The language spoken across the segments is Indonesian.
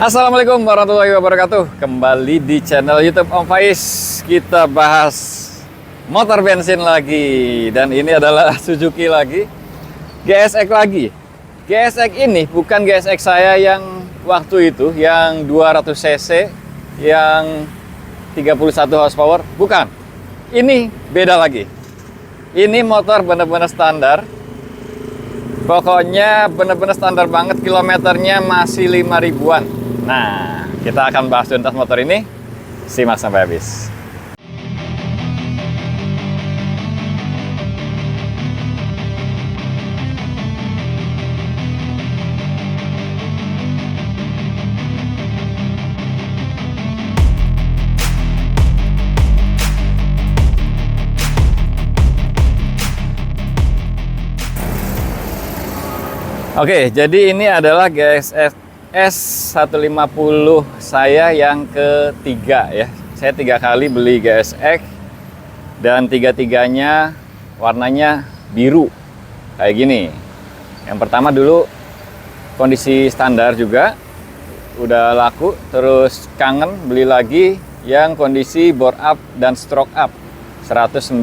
Assalamualaikum warahmatullahi wabarakatuh. Kembali di channel YouTube Om Faiz. Kita bahas motor bensin lagi. Dan ini adalah Suzuki lagi, GSX lagi. GSX ini bukan GSX saya yang waktu itu, yang 200 cc, yang 31 horsepower. Bukan. Ini beda lagi. Ini motor benar-benar standar. Pokoknya benar-benar standar banget, kilometernya masih 5 ribuan. Nah, kita akan bahas tuntas motor ini. Simak sampai habis. Oke, jadi ini adalah GSX S150 saya yang ketiga ya. Saya 3 kali beli GSX dan tiga-tiganya warnanya biru kayak gini. Yang pertama dulu kondisi standar juga udah laku, terus kangen beli lagi yang kondisi bore up dan stroke up 193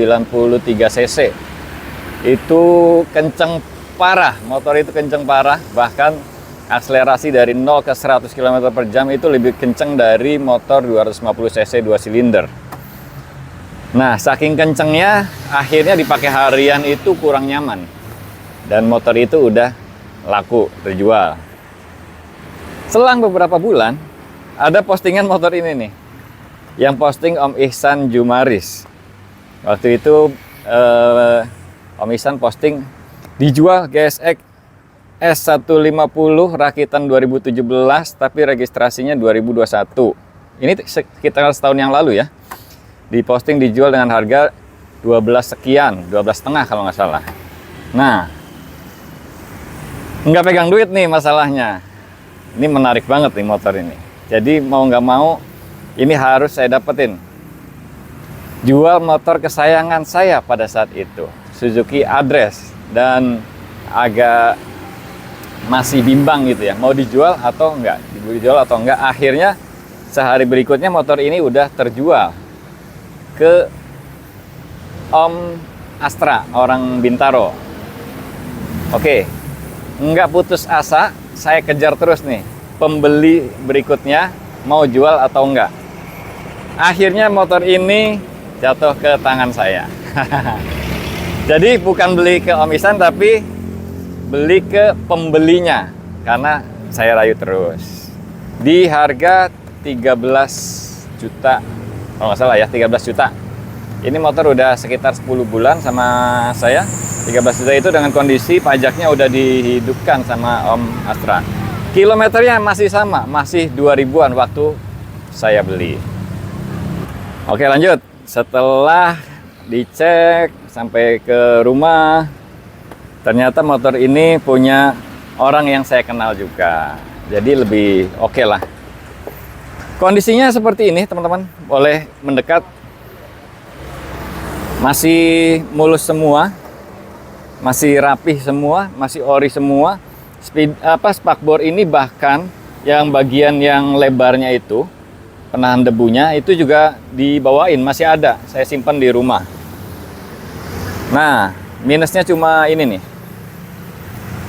cc. Itu kenceng parah, motor itu kenceng parah, bahkan akselerasi dari 0 ke 100 km per jam itu lebih kenceng dari motor 250 cc 2 silinder. Nah, saking kencengnya akhirnya dipakai harian itu kurang nyaman. Dan motor itu udah laku, terjual. Selang beberapa bulan, ada postingan motor ini nih. Yang posting Om Ihsan Jumaris. Waktu itu Om Ihsan posting dijual GSX S150 rakitan 2017 tapi registrasinya 2021. Ini sekitar setahun yang lalu ya. Diposting dijual dengan harga 12 sekian, 12,5 kalau nggak salah. Nah, nggak pegang duit nih masalahnya. Ini menarik banget nih motor ini. Jadi mau nggak mau ini harus saya dapetin. Jual motor kesayangan saya pada saat itu, Suzuki Address. Dan agak masih bimbang gitu ya, mau dijual atau enggak, akhirnya sehari berikutnya motor ini udah terjual ke Om Astra, orang Bintaro. Oke, enggak putus asa, saya kejar terus nih pembeli berikutnya mau jual atau enggak. Akhirnya motor ini jatuh ke tangan saya. Jadi bukan beli ke Om Ihsan, tapi beli ke pembelinya. Karena saya rayu terus. Di harga 13 juta. Kalau nggak salah ya, 13 juta. Ini motor udah sekitar 10 bulan sama saya. 13 juta itu dengan kondisi pajaknya udah dihidupkan sama Om Astra. Kilometernya masih sama, masih 2000-an waktu saya beli. Oke, lanjut. Setelah dicek sampai ke rumah, ternyata motor ini punya orang yang saya kenal juga, jadi lebih oke lah. Kondisinya seperti ini teman-teman, boleh mendekat. Masih mulus semua, masih rapih semua, masih ori semua. Spakbor ini bahkan yang bagian yang lebarnya itu penahan debunya itu juga dibawain, masih ada, saya simpan di rumah. Nah, minusnya cuma ini nih.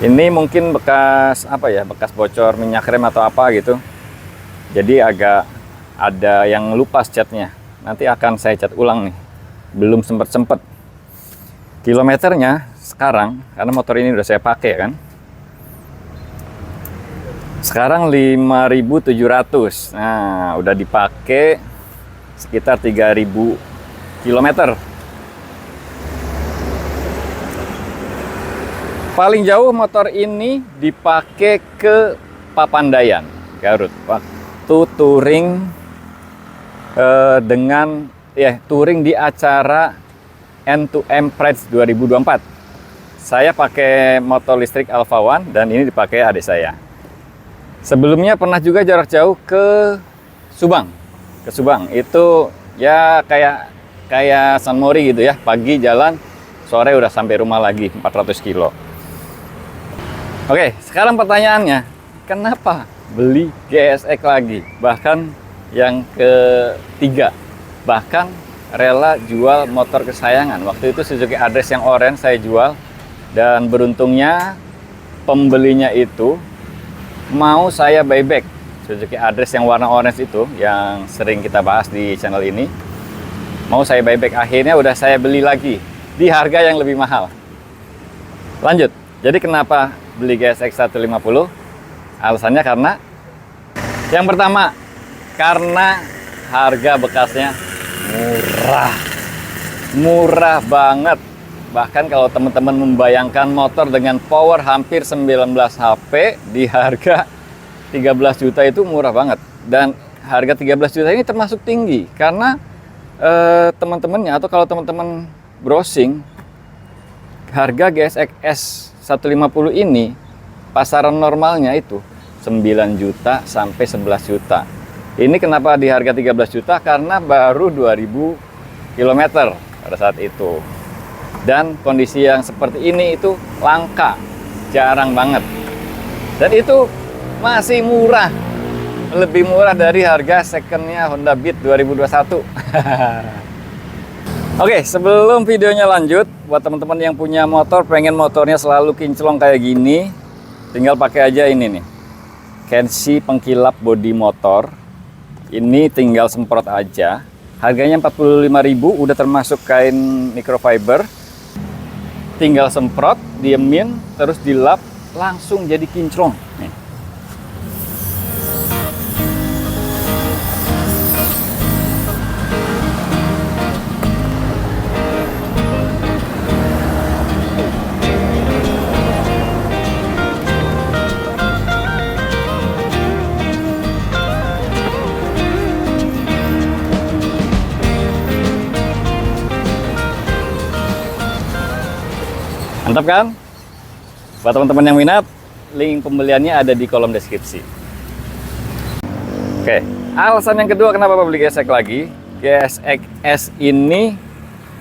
Ini mungkin bekas apa ya? Bekas bocor minyak rem atau apa gitu. Jadi agak ada yang lupas catnya. Nanti akan saya cat ulang nih. Belum sempet-sempet. Kilometernya sekarang, karena motor ini udah saya pakai kan. Sekarang 5.700. Nah, udah dipakai sekitar 3.000 kilometer. Paling jauh motor ini dipakai ke Papandayan, Garut. Waktu touring touring di acara N2M Pride 2024. Saya pakai motor listrik Alpha One dan ini dipakai adik saya. Sebelumnya pernah juga jarak jauh ke Subang. Ke Subang itu ya kayak San Mori gitu ya. Pagi jalan, sore udah sampai rumah lagi 400 kilo. Oke, sekarang pertanyaannya, kenapa beli GSX lagi, bahkan yang ketiga, bahkan rela jual motor kesayangan. Waktu itu Suzuki Address yang orange saya jual, dan beruntungnya pembelinya itu mau saya buyback. Suzuki Address yang warna orange itu yang sering kita bahas di channel ini, mau saya buyback. Akhirnya udah saya beli lagi di harga yang lebih mahal. Lanjut, jadi kenapa beli GSX 150? Alasannya karena yang pertama, karena harga bekasnya murah banget. Bahkan kalau teman-teman membayangkan motor dengan power hampir 19 HP di harga 13 juta itu murah banget. Dan harga 13 juta ini termasuk tinggi karena teman-temannya, atau kalau teman-teman browsing harga GSX S 150 ini pasaran normalnya itu 9 juta sampai 11 juta. Ini kenapa di harga 13 juta? Karena baru 2000 km pada saat itu. Dan kondisi yang seperti ini itu langka, jarang banget. Dan itu masih murah, lebih murah dari harga secondnya Honda Beat 2021. Oke, sebelum videonya lanjut, buat teman-teman yang punya motor, pengen motornya selalu kinclong kayak gini, tinggal pakai aja ini nih, Kenshi pengkilap bodi motor. Ini tinggal semprot aja. Harganya 45.000, udah termasuk kain microfiber. Tinggal semprot, diemin, terus dilap, langsung jadi kinclong. Nih. Mantap kan? Buat teman-teman yang minat, link pembeliannya ada di kolom deskripsi. Oke, alasan yang kedua kenapa beli GSX lagi, GSX S ini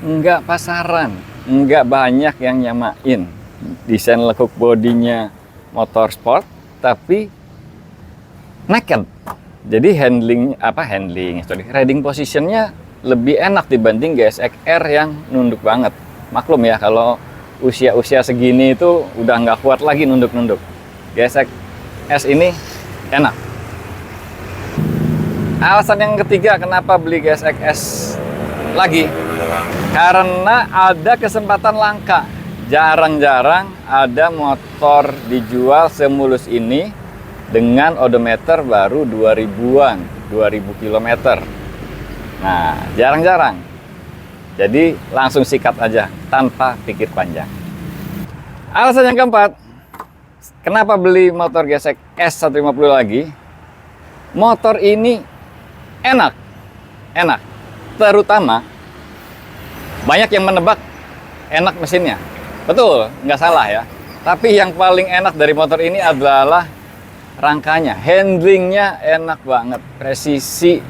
nggak pasaran, nggak banyak yang nyamain. Desain lekuk bodinya motor sport, tapi naked. Jadi riding positionnya lebih enak dibanding GSX R yang nunduk banget. Maklum ya, kalau usia-usia segini itu udah nggak kuat lagi nunduk-nunduk. GSX S ini enak. Alasan yang ketiga kenapa beli GSX S lagi, karena ada kesempatan langka. Jarang-jarang ada motor dijual semulus ini dengan odometer baru 2000-an, 2000 km. Nah, jarang-jarang. Jadi langsung sikat aja tanpa pikir panjang. Alasan yang keempat, kenapa beli motor GSX S150 lagi? Motor ini enak. Terutama banyak yang menebak enak mesinnya. Betul, nggak salah ya. Tapi yang paling enak dari motor ini adalah rangkanya. Handlingnya enak banget. Presisi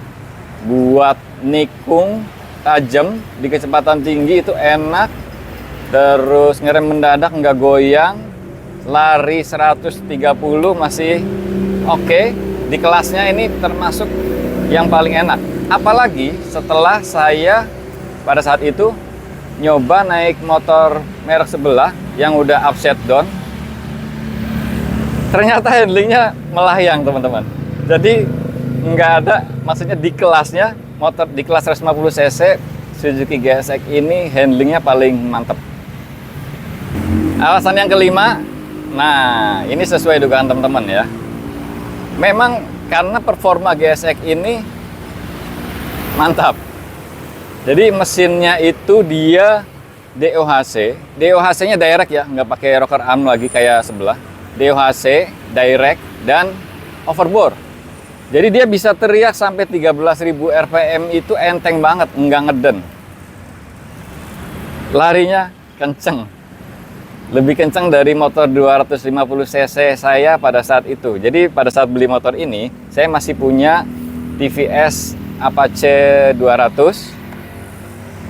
buat nikung, tajam di kecepatan tinggi itu enak. Terus ngerem mendadak nggak goyang, lari 130 masih oke. Di kelasnya ini termasuk yang paling enak. Apalagi setelah saya pada saat itu nyoba naik motor merek sebelah yang udah upside down, ternyata handlingnya melayang teman-teman. Jadi nggak ada, maksudnya di kelasnya, motor di kelas 150 cc Suzuki GSX ini handlingnya paling mantep. Alasan yang kelima, nah ini sesuai dugaan teman-teman ya. Memang karena performa GSX ini mantap. Jadi mesinnya itu dia DOHC. DOHC-nya direct ya, nggak pakai rocker arm lagi kayak sebelah. DOHC, direct, dan overbore. Jadi dia bisa teriak sampai 13.000 RPM itu enteng banget, nggak ngeden. Larinya kenceng. Lebih kenceng dari motor 250 cc saya pada saat itu. Jadi pada saat beli motor ini, saya masih punya TVS Apache 200.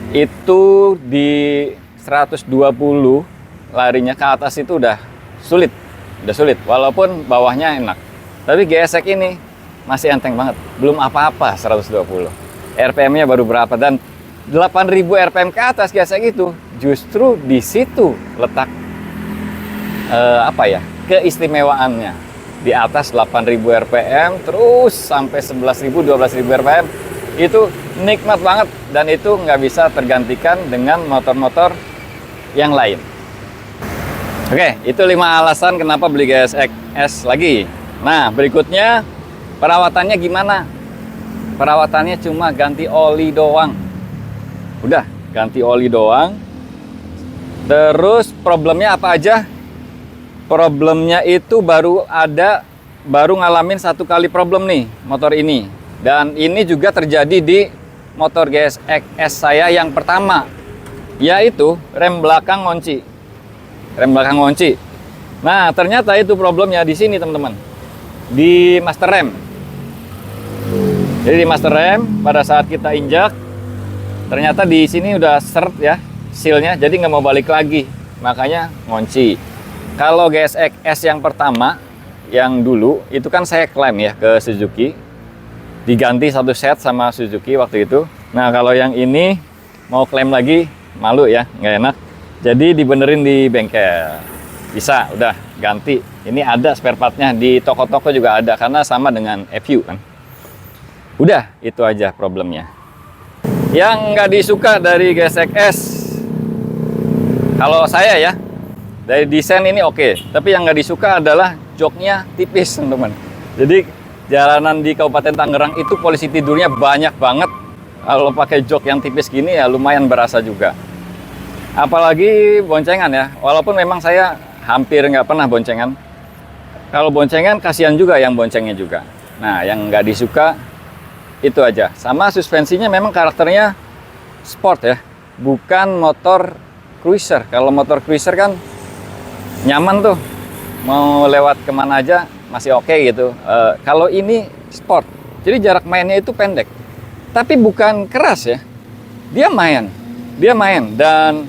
Itu di 120 larinya ke atas itu udah sulit. Walaupun bawahnya enak. Tapi GSX ini masih enteng banget, belum apa-apa 120. RPM-nya baru berapa, dan 8.000 RPM ke atas GSX itu justru di situ letak keistimewaannya. Di atas 8.000 RPM terus sampai 11.000, 12.000 RPM itu nikmat banget, dan itu nggak bisa tergantikan dengan motor-motor yang lain. Oke, itu 5 alasan kenapa beli GSX S lagi. Nah, berikutnya perawatannya gimana? Perawatannya cuma ganti oli doang. Udah, ganti oli doang. Terus problemnya apa aja? Problemnya itu baru ngalamin 1 kali problem nih motor ini. Dan ini juga terjadi di motor GSX S saya yang pertama, yaitu rem belakang ngunci. Rem belakang ngunci. Nah, ternyata itu problemnya di sini, teman-teman. Di master rem. Jadi di master rem pada saat kita injak, ternyata di sini udah seret ya sealnya, jadi nggak mau balik lagi, makanya ngunci. Kalau GSX S yang pertama, yang dulu itu kan saya klaim ya ke Suzuki, diganti 1 set sama Suzuki waktu itu. Nah, kalau yang ini mau klaim lagi, malu ya, nggak enak. Jadi dibenerin di bengkel, bisa, udah ganti. Ini ada spare partnya di toko-toko juga ada, karena sama dengan FU kan. Udah, itu aja problemnya. Yang nggak disuka dari GSX S, kalau saya ya, dari desain ini oke, tapi yang nggak disuka adalah joknya tipis, teman-teman. Jadi jalanan di Kabupaten Tangerang itu polisi tidurnya banyak banget. Kalau pakai jok yang tipis gini ya lumayan berasa juga. Apalagi boncengan ya, walaupun memang saya hampir nggak pernah boncengan. Kalau boncengan kasihan juga yang boncengnya juga. Nah, yang nggak disuka itu aja. Sama suspensinya memang karakternya sport ya, bukan motor cruiser. Kalau motor cruiser kan nyaman tuh, mau lewat kemana aja masih oke gitu. Kalau ini sport, jadi jarak mainnya itu pendek. Tapi bukan keras ya, dia main dan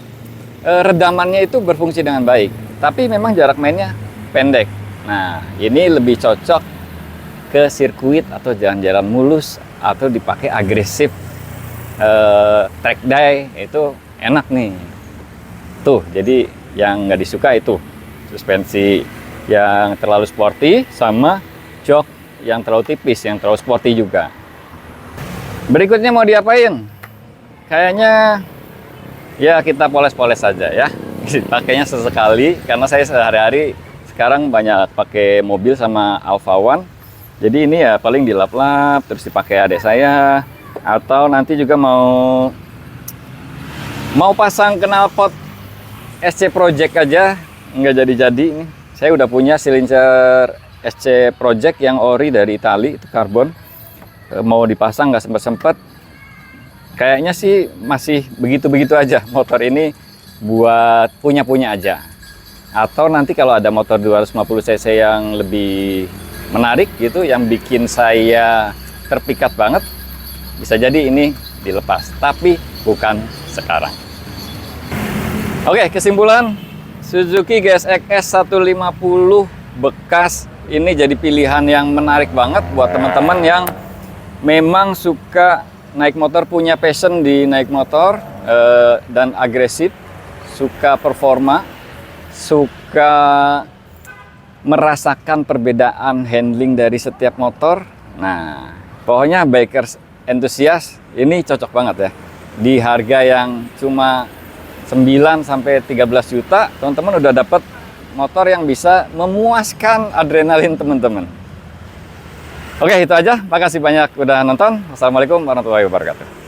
redamannya itu berfungsi dengan baik. Tapi memang jarak mainnya pendek. Nah, ini lebih cocok ke sirkuit atau jalan-jalan mulus atau dipakai agresif, track day itu enak nih. Tuh, jadi yang nggak disuka itu suspensi yang terlalu sporty sama jok yang terlalu tipis, yang terlalu sporty juga. Berikutnya mau diapain? Kayaknya ya kita poles-poles saja ya. Pakainya sesekali, karena saya sehari-hari sekarang banyak pakai mobil sama Alfa One. Jadi ini ya paling dilap-lap terus dipakai adik saya, atau nanti juga mau pasang knalpot SC Project aja nggak jadi-jadi. Ini saya udah punya silinder SC Project yang ori dari Itali, itu karbon. Mau dipasang nggak sempet-sempet. Kayaknya sih masih begitu-begitu aja. Motor ini buat punya-punya aja. Atau nanti kalau ada motor 250 cc yang lebih menarik gitu, yang bikin saya terpikat banget, bisa jadi ini dilepas. Tapi bukan sekarang. Oke, kesimpulan, Suzuki GSX S150 bekas ini jadi pilihan yang menarik banget buat teman-teman yang memang suka naik motor, punya passion di naik motor, dan agresif, suka performa, suka merasakan perbedaan handling dari setiap motor. Nah, pokoknya bikers entusias ini cocok banget ya. Di harga yang cuma 9 sampai 13 juta, teman-teman udah dapat motor yang bisa memuaskan adrenalin teman-teman. Oke, itu aja. Makasih banyak udah nonton. Wassalamualaikum warahmatullahi wabarakatuh.